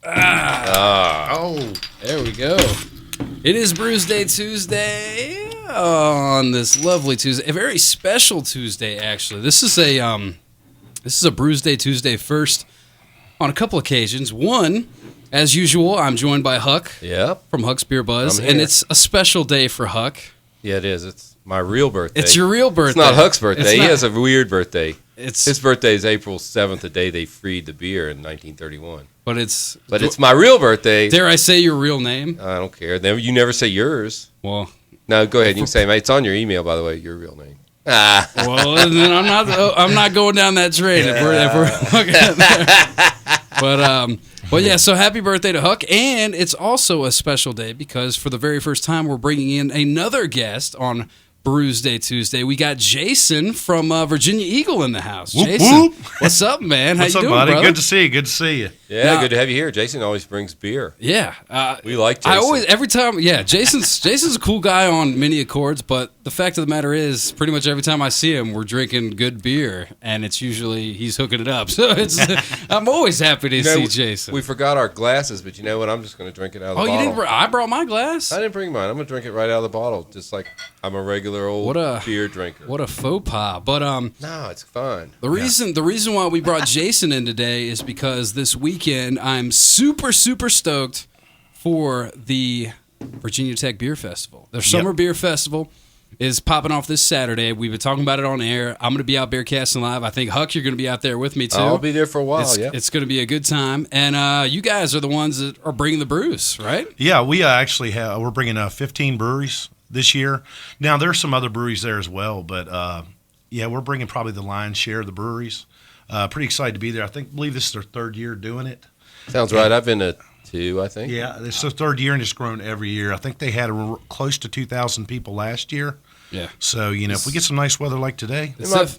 Oh, there we go. It is Brewsday Tuesday on this lovely Tuesday, a very special Tuesday actually. This is a Brewsday Tuesday first on a couple occasions. One, as usual, I'm joined by Huck. Yep. From Huck's Beer Buzz, and it's a special day for Huck. Yeah, it is. It's my real birthday. It's your real birthday. It's not Huck's birthday. He has a weird birthday. His birthday is April 7th, the day they freed the beer in 1931. But it's my real birthday. Dare I say your real name? I don't care. You never say yours. Well, no, go ahead. You can say it's on your email, by the way. Your real name. Well, then I'm not going down that train if we're looking at that. But yeah, so happy birthday to Huck, and it's also a special day because for the very first time we're bringing in another guest on Brewsday Tuesday. We got Jason from Virginia Eagle in the house. Whoop, Jason, whoop. what's up, man? What's How you up, doing, buddy? brother? Good to see you. Good to see you. Yeah, good to have you here. Jason always brings beer. Yeah, we like Jason. every time. Yeah, Jason's a cool guy on many accords, but the fact of the matter is, pretty much every time I see him, we're drinking good beer, and it's usually he's hooking it up. So I'm always happy to see Jason. We forgot our glasses, but you know what? I'm just going to drink it out of the bottle. Oh, you didn't? I brought my glass. I didn't bring mine. I'm going to drink it right out of the bottle, just like I'm a regular old beer drinker. What a faux pas! But no, it's fun. The reason why we brought Jason in today is because this weekend I'm super stoked for the Virginia Tech Beer Festival. Their summer beer festival is popping off this Saturday. We've been talking about it on air. I'm going to be out Bearcasting Live. I think, Huck, you're going to be out there with me, too. I'll be there for a while, It's going to be a good time. And you guys are the ones that are bringing the brews, right? Yeah, we actually we're bringing 15 breweries this year. Now, there's some other breweries there as well, but, we're bringing probably the lion's share of the breweries. Pretty excited to be there. Believe this is their third year doing it. Sounds right. I've been to 2, I think. Yeah, it's their third year, and it's grown every year. I think they had close to 2,000 people last year. Yeah. So, if we get some nice weather like today.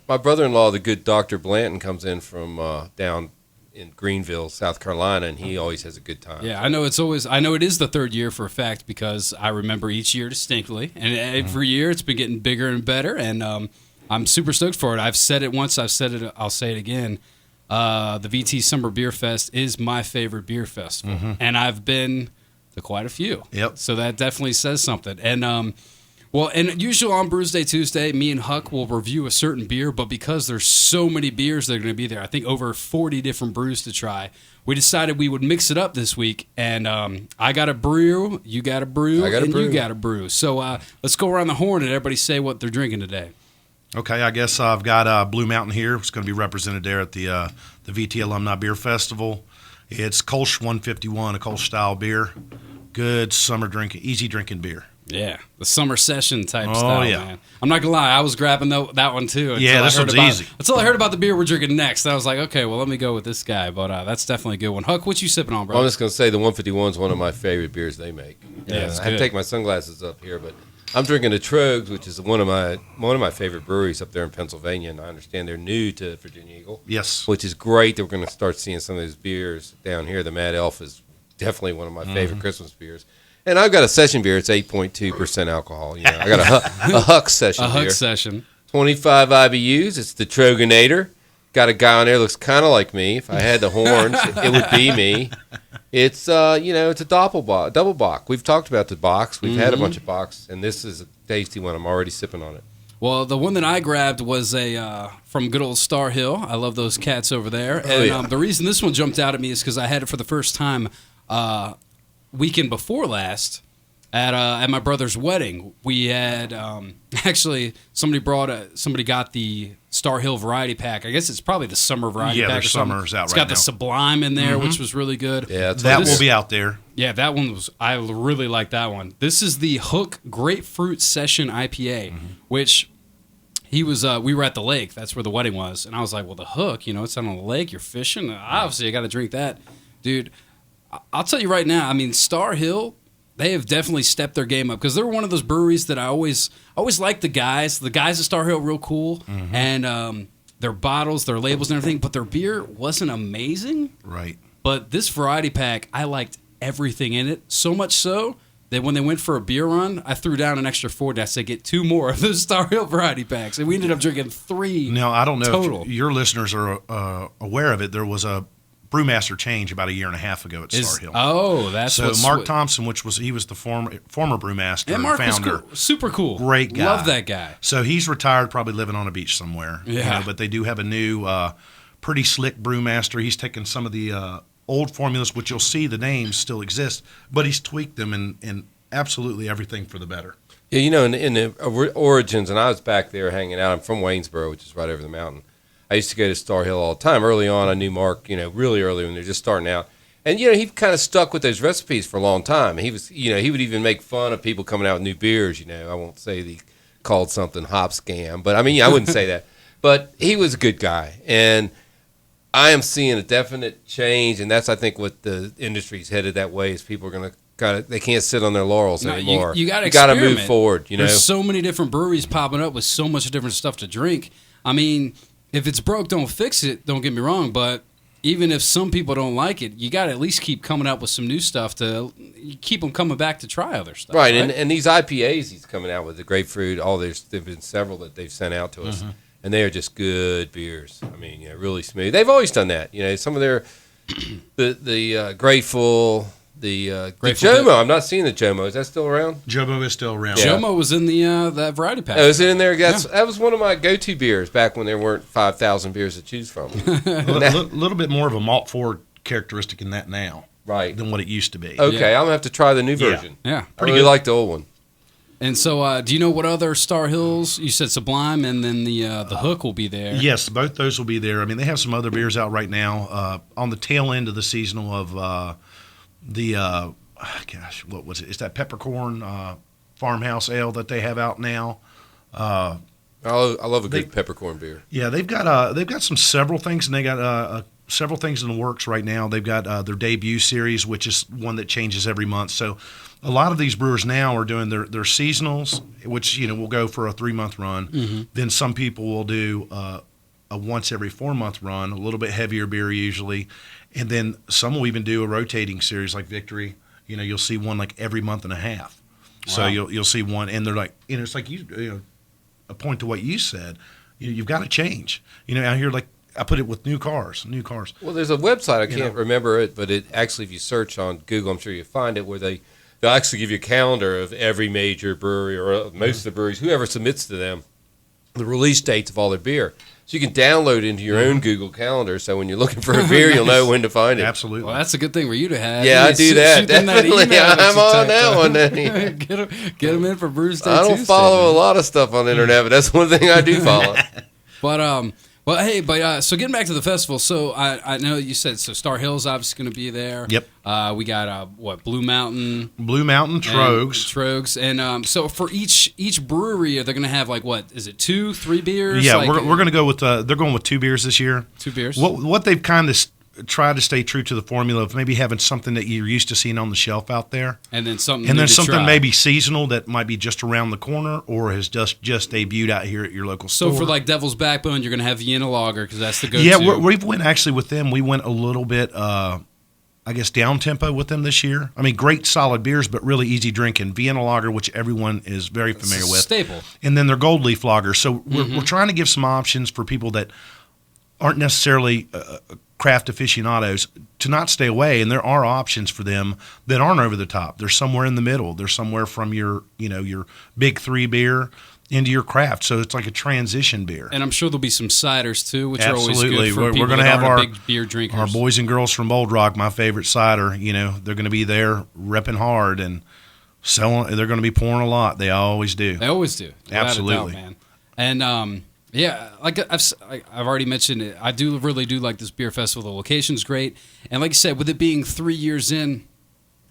My brother-in-law, the good Dr. Blanton, comes in from down in Greenville, South Carolina, and he always has a good time. Yeah, I know it is the third year for a fact because I remember each year distinctly, and every year it's been getting bigger and better, and I'm super stoked for it. I've said it once, I'll say it again. The VT Summer Beer Fest is my favorite beer festival, and I've been to quite a few. Yep. So that definitely says something. And and usually on Brewsday Tuesday, me and Huck will review a certain beer, but because there's so many beers that are going to be there, I think over 40 different brews to try, we decided we would mix it up this week. And I got a brew, you got a brew, you got a brew. So let's go around the horn and everybody say what they're drinking today. Okay, I guess I've got Blue Mountain here. It's going to be represented there at the VT Alumni Beer Festival. It's Kolsch 151, a Kolsch style beer. Good summer drinking, easy drinking beer. Yeah, the summer session type style, man. I'm not going to lie, I was grabbing that one too. Yeah, this one's easy. Until I heard about the beer we're drinking next, I was like, okay, well, let me go with this guy. But that's definitely a good one. Huck, what you sipping on, bro? I'm just going to say the 151 is one of my favorite beers they make. Yeah, I have to take my sunglasses up here, but I'm drinking the Trogs, which is one of my favorite breweries up there in Pennsylvania, and I understand they're new to Virginia Eagle. Yes. Which is great that we're going to start seeing some of those beers down here. The Mad Elf is definitely one of my favorite Christmas beers. And I've got a session beer. It's 8.2% alcohol. I got a Huck session beer. A Huck session. 25 IBUs. It's the Troganator. Got a guy on there looks kind of like me. If I had the horns, it would be me. It's it's a double bock. We've talked about the bocks. We've had a bunch of bocks, and this is a tasty one. I'm already sipping on it. Well, the one that I grabbed was from good old Star Hill. I love those cats over there. And the reason this one jumped out at me is because I had it for the first time weekend before last at my brother's wedding. We had actually somebody got the Star Hill variety pack. I guess it's probably the summer variety pack. Yeah, summer's out right now. It's got the Sublime in there, which was really good. Yeah, that will be out there. Yeah, that one was. I really like that one. This is the Hook Grapefruit Session IPA, which he was. We were at the lake. That's where the wedding was, and I was like, "Well, the Hook, it's on the lake. You're fishing. Obviously, I got to drink that, dude." I'll tell you right now. I mean, Star Hill, they have definitely stepped their game up because they're one of those breweries that I always like the guys. The guys at Star Hill, real cool, and their bottles, their labels, and everything. But their beer wasn't amazing. Right. But this variety pack, I liked everything in it. So much so that when they went for a beer run, I threw down an extra 4. I said, get 2 more of those Star Hill variety packs. And we ended up drinking 3 Now, I don't know total. if your listeners are aware of it. There was a brewmaster change about a year and a half ago at Star Hill. Oh, that's so Mark Thompson, he was the former brewmaster and Mark founder. was cool. Super cool. Great guy. Love that guy. So he's retired, probably living on a beach somewhere. Yeah. But they do have a new, pretty slick brewmaster. He's taken some of the old formulas, which you'll see the names still exist, but he's tweaked them and absolutely everything for the better. Yeah, in the origins, and I was back there hanging out. I'm from Waynesboro, which is right over the mountain. I used to go to Star Hill all the time. Early on, I knew Mark, really early when they're just starting out. And, he kind of stuck with those recipes for a long time. He was, he would even make fun of people coming out with new beers, I won't say he called something hop scam, but I wouldn't say that. But he was a good guy. And I am seeing a definite change, and that's, I think, what the industry's headed that way is people are going to they can't sit on their laurels anymore. You got to move forward, There's so many different breweries popping up with so much different stuff to drink. If it's broke, don't fix it. Don't get me wrong, but even if some people don't like it, you got to at least keep coming out with some new stuff to keep them coming back to try other stuff. Right? And these IPAs he's coming out with, the grapefruit, there've been several that they've sent out to us, and they are just good beers. Really smooth. They've always done that. Some of their the Grateful. The Jomo. I'm not seeing the Jomo. Is that still around? Jomo is still around. Yeah. Jomo was in the that variety pack. Oh, is it in there? That was one of my go-to beers back when there weren't 5,000 beers to choose from. A little bit more of a malt forward characteristic in that now, right, than what it used to be. Okay, I'm gonna have to try the new version. Yeah. I really like the old one. And so, do you know what other Star Hills? You said Sublime, and then the Hook will be there. Yes, both those will be there. They have some other beers out right now on the tail end of the seasonal of. What was it? It's that peppercorn farmhouse ale that they have out now. I love a good peppercorn beer. Yeah, they've got several things, and they got several things in the works right now. They've got their debut series, which is one that changes every month. So a lot of these brewers now are doing their seasonals, which will go for a 3-month run. Mm-hmm. Then some people will do a once every 4-month run, a little bit heavier beer usually. And then some will even do a rotating series like Victory. You'll see one like every month and a half. Wow. So you'll see one, and they're like, it's like a point to what you said. You've got to change. Out here, like I put it with new cars. Well, there's a website I can't remember it, but it actually, if you search on Google, I'm sure you'll find it where they'll actually give you a calendar of every major brewery or most of the breweries, whoever submits to them, the release dates of all their beer. So you can download it into your own Google Calendar, so when you're looking for a beer, you'll know when to find it. Absolutely. Well, that's a good thing for you to have. Yeah, I do that. Definitely. I'm on that one. Then. Get them in for Brewsday. I don't follow a lot of stuff on the internet, but that's one thing I do follow. So getting back to the festival, so I know you said Star Hill's obviously going to be there. Yep. We got Blue Mountain, Trogs, and so for each brewery, they're going to have 2, 3 beers? Yeah, we're going to go with they're going with 2 beers this year. 2 beers. What they've kind of try to stay true to the formula of maybe having something that you're used to seeing on the shelf out there, and then something maybe seasonal that might be just around the corner or has just debuted out here at your local store. So for Devil's Backbone, you're going to have Vienna Lager because that's the go-to. Yeah, we went actually with them. We went a little bit, down tempo with them this year. Great solid beers, but really easy drinking. Vienna Lager, which everyone is very familiar with, staple, and then their Gold Leaf Lager. So we're trying to give some options for people that aren't necessarily craft aficionados to not stay away, and there are options for them that aren't over the top. They're somewhere in the middle. They're somewhere from your big 3 beer into your craft. So it's like a transition beer. And I'm sure there'll be some ciders too, which Absolutely. are always good for people we're gonna that have aren't big beer drinkers. Our boys and girls from Bold Rock, my favorite cider. They're going to be there repping hard and selling. They're going to be pouring a lot. They always do. They always do. Absolutely, man. And yeah, like I've already mentioned it. I really do like this beer festival. The location's great, and like I said, with it being 3 years in,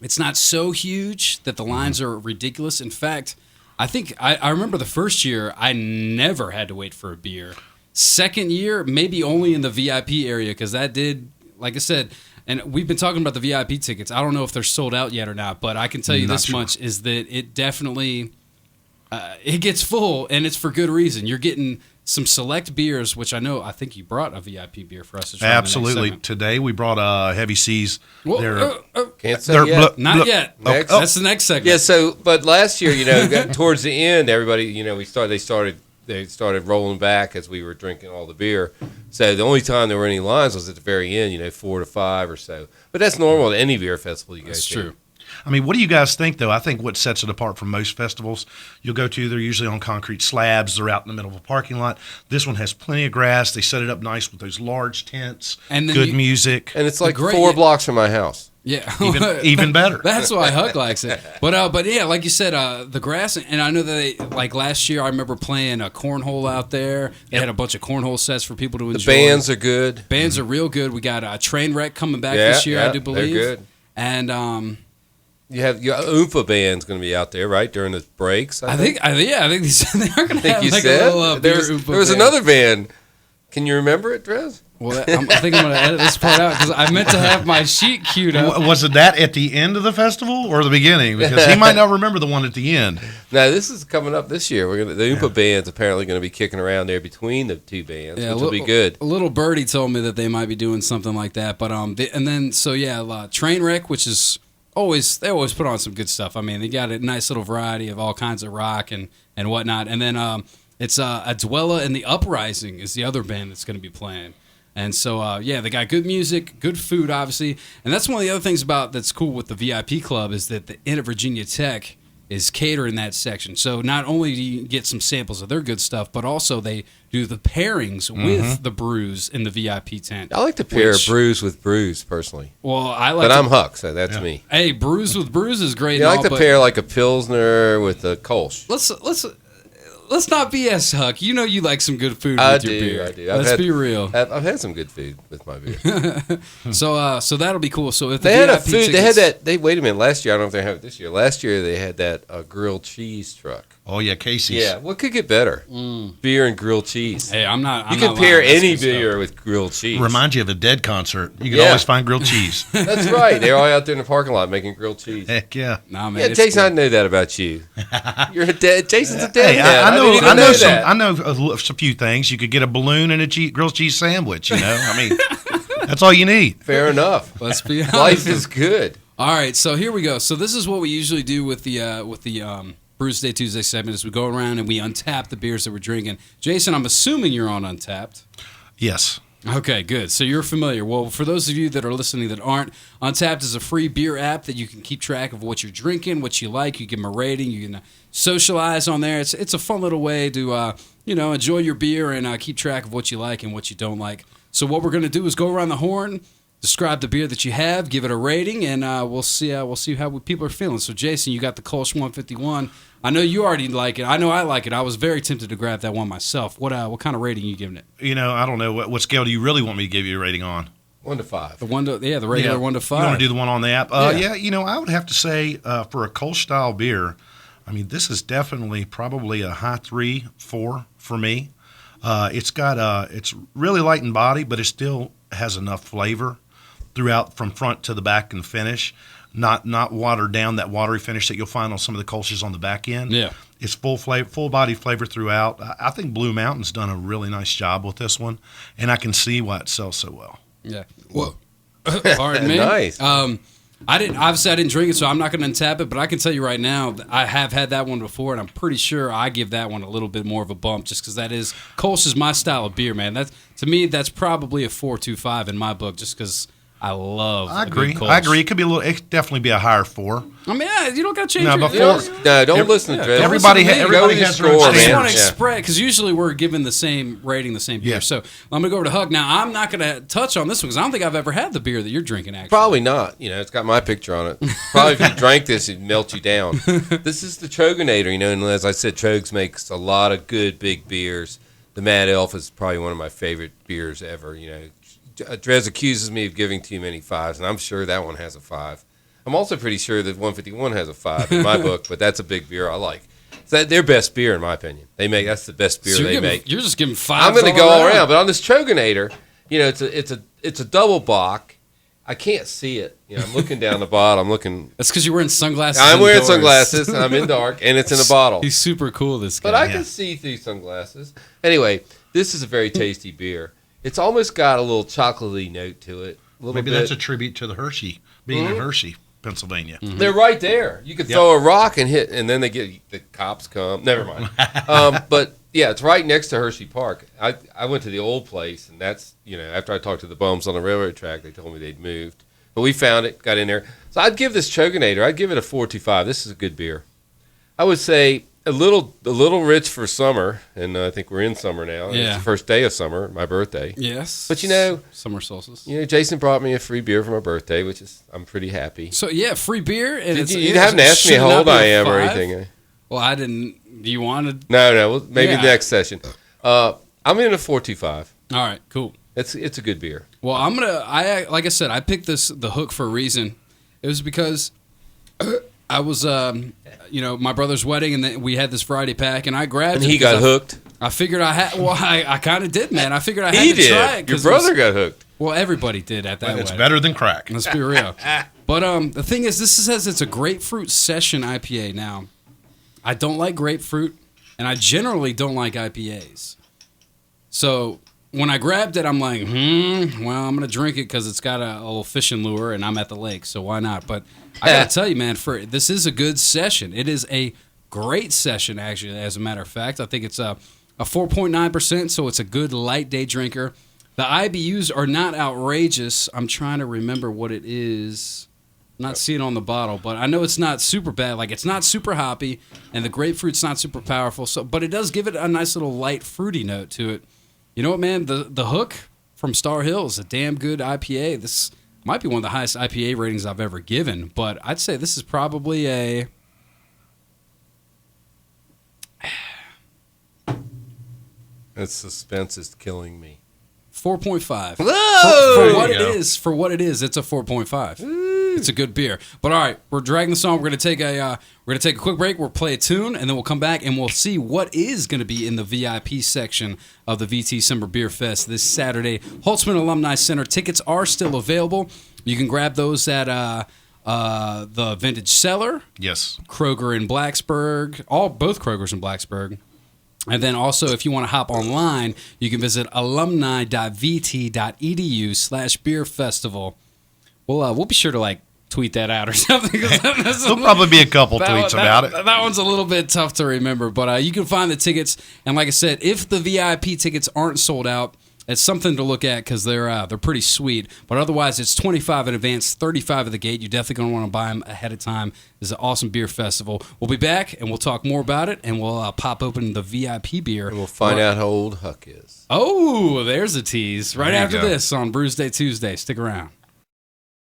it's not so huge that the lines are ridiculous. In fact, I think I remember the first year I never had to wait for a beer. Second year, maybe only in the VIP area because that did, like I said, and we've been talking about the VIP tickets. I don't know if they're sold out yet or not, but I can tell you this much is that it definitely it gets full, and it's for good reason. You're getting some select beers, which I think you brought a VIP beer for us to try. Absolutely. Today we brought Heavy Seas. Can't say yet. Not yet. That's the next segment. Yeah. So, but last year, towards the end, everybody, they started they started rolling back as we were drinking all the beer. So the only time there were any lines was at the very end, 4 to 5 or so. But that's normal at any beer festival you go to. That's true. I mean, what do you guys think, though? I think what sets it apart from most festivals you'll go to, they're usually on concrete slabs. They're out in the middle of a parking lot. This one has plenty of grass. They set it up nice with those large tents, and good music. And it's like 4 blocks from my house. Yeah, even better. That's why Huck likes it. But yeah, like you said, the grass. And I know that they, like last year, I remember playing a cornhole out there. They had a bunch of cornhole sets for people to enjoy. The bands are good. Bands are real good. We got a train wreck coming back this year, I do believe. They're good. And you have your Oompa band's going to be out there, right, during the breaks. I think they are going to have you like said? a little there was another band. Can you remember it, DrezZ? Well, I think I'm going to edit this part out because I meant to have my sheet queued up. Was it that at the end of the festival or the beginning? Because he might not remember the one at the end. Now, this is coming up this year. The Oompa band's apparently going to be kicking around there between the two bands, which will be good. A little birdie told me that they might be doing something like that. But Trainwreck, which is they always put on some good stuff. I mean, they got a nice little variety of all kinds of rock and whatnot. And then it's Adwella and the Uprising is the other band that's going to be playing. And so, they got good music, good food, obviously. And that's one of the other things that's cool with the VIP club is that the Inn at Virginia Tech is catering that section. So not only do you get some samples of their good stuff, but also they do the pairings with the brews in the VIP tent. I like to pair brews with brews, personally. Well, But I'm Huck, so that's me. Hey, brews with brews is great. I like to pair like a Pilsner with a Kolsch. Let's not BS, Huck. You know you like some good food with your beer. I do. Let's be real. I've had some good food with my beer. So that'll be cool. So if they had a food, they had that. Wait a minute. Last year, I don't know if they have it this year. Last year, they had that grilled cheese truck. Oh yeah, Casey's. Yeah, what could get better? Beer and grilled cheese. Hey, I'm not. You can pair any beer with grilled cheese. Reminds you of a Dead concert. You can always find grilled cheese. That's right. They're all out there in the parking lot making grilled cheese. Heck yeah. Nah, man. Yeah, Jason, I know that about you. You're a dead. Jason's a dead. Hey, I know a few things. You could get a balloon and a grilled cheese sandwich. I mean, that's all you need. Fair enough. Let's be honest. Life is good. All right, so here we go. So this is what we usually do with the Brewsday Tuesday segment is we go around and we untap the beers that we're drinking. Jason, I'm assuming you're on Untapped. Yes. Okay, good. So you're familiar. Well, for those of you that are listening that aren't, Untapped is a free beer app that you can keep track of what you're drinking, what you like. You give them a rating. You can socialize on there. It's a fun little way to enjoy your beer and keep track of what you like and what you don't like. So what we're going to do is go around the horn, describe the beer that you have, give it a rating, and we'll see how people are feeling. So Jason, you got the Kolsch 151. I know you already like it. I know I like it. I was very tempted to grab that one myself. What kind of rating are you giving it? I don't know. What scale do you really want me to give you a rating on? 1 to 5. The regular 1 to 5. You want to do the one on the app? I would have to say for a Kolsch style beer, I mean, this is definitely probably a high 3, 4 for me. It's really light in body, but it still has enough flavor throughout from front to the back and finish. Not watered down, that watery finish that you'll find on some of the Kolsch's on the back end. Yeah. It's full body flavor throughout. I think Blue Mountain's done a really nice job with this one, and I can see why it sells so well. Yeah. Whoa. Pardon me. Nice. I didn't drink it, so I'm not going to untap it, but I can tell you right now, I have had that one before, and I'm pretty sure I give that one a little bit more of a bump just because Kolsch is my style of beer, man. To me, that's probably a 4.25 in my book just because I love I agree. It could be it could definitely be a higher 4. I mean, you don't got to change No, don't listen to DrezZ. Everybody has their own I just standards. want to express, because usually we're given the same rating, the same beer. Yeah. So I'm going to go over to Huck. Now, I'm not going to touch on this one because I don't think I've ever had the beer that you're drinking, actually. Probably not. It's got my picture on it. Probably if you drank this, it'd melt you down. This is the Troganator, and as I said, Trogs makes a lot of good big beers. The Mad Elf is probably one of my favorite beers ever, DrezZ accuses me of giving too many 5s, and I'm sure that one has a 5. I'm also pretty sure that 151 has a 5 in my book, but that's a big beer I like. It's their best beer, in my opinion. That's the best beer they make. You're just giving 5s. I'm going to go all around, but on this Troganator, it's a double bock. I can't see it. I'm looking down the bottle. I'm looking. That's because you're wearing sunglasses. I'm wearing sunglasses, and I'm in dark, and it's in a bottle. He's super cool, this guy. But I can see through sunglasses. Anyway, this is a very tasty beer. It's almost got a little chocolatey note to it. Maybe that's a tribute to the Hershey, being in Hershey, Pennsylvania. Mm-hmm. They're right there. You could throw a rock and hit, and then the cops come. Never mind. But Yeah, it's right next to Hershey Park. I went to the old place, and that's, after I talked to the bums on the railroad track, they told me they'd moved. But we found it, got in there. So I'd give this Choganator, I'd give it a 4.25. This is a good beer. I would say a little rich for summer, and I think we're in summer now. Yeah. It's the first day of summer, my birthday. Yes. But summer solstice. Jason brought me a free beer for my birthday, which is I'm pretty happy. So yeah, free beer. And you haven't asked me how old I am or anything. Well, I didn't. Do you want to? No. Well, maybe next session. I'm in a 4.25. All right, cool. It's a good beer. Well, like I said, I picked the Hook for a reason. It was because I was, my brother's wedding, and then we had this Friday pack, and I grabbed it. And he got hooked. I figured I had. Well, I kind of did, man. I figured I had to try it. Your brother got hooked. Well, everybody did at that wedding. It's better than crack. Let's be real. But the thing is, this says it's a grapefruit session IPA. Now, I don't like grapefruit, and I generally don't like IPAs. So when I grabbed it, I'm like, well, I'm going to drink it because it's got a little fishing lure, and I'm at the lake, so why not? But I got to tell you, man, this is a good session. It is a great session, actually, as a matter of fact. I think it's a 4.9%, so it's a good light day drinker. The IBUs are not outrageous. I'm trying to remember what it is. I'm not seeing it on the bottle, but I know it's not super bad. Like, it's not super hoppy, and the grapefruit's not super powerful. But it does give it a nice little light fruity note to it. You know what, man? The Hook from Star Hill is a damn good IPA. This might be one of the highest IPA ratings I've ever given, but I'd say this is probably a... That suspense is killing me. 4.5. Whoa! For what it is, it's a 4.5. It's a good beer. But all right, we're dragging this on. We're gonna take a quick break. We'll play a tune, and then we'll come back and we'll see what is going to be in the VIP section of the VT Summer Beer Fest this Saturday. Holtzman Alumni Center tickets are still available. You can grab those at the Vintage Cellar. Yes. Kroger in Blacksburg. Both Krogers in Blacksburg. And then also, if you want to hop online, you can visit alumni.vt.edu/beer festival. We'll be sure to tweet that out or something. There'll probably be a couple tweets about it. That one's a little bit tough to remember, but you can find the tickets. And like I said, if the VIP tickets aren't sold out, it's something to look at because they're pretty sweet. But otherwise, it's $25 in advance, $35 at the gate. You're definitely going to want to buy them ahead of time. This is an awesome beer festival. We'll be back, and we'll talk more about it, and we'll pop open the VIP beer. And we'll find out how old Huck is. Oh, there's a tease. Right There you after go. this on Brewsday Tuesday. Stick around.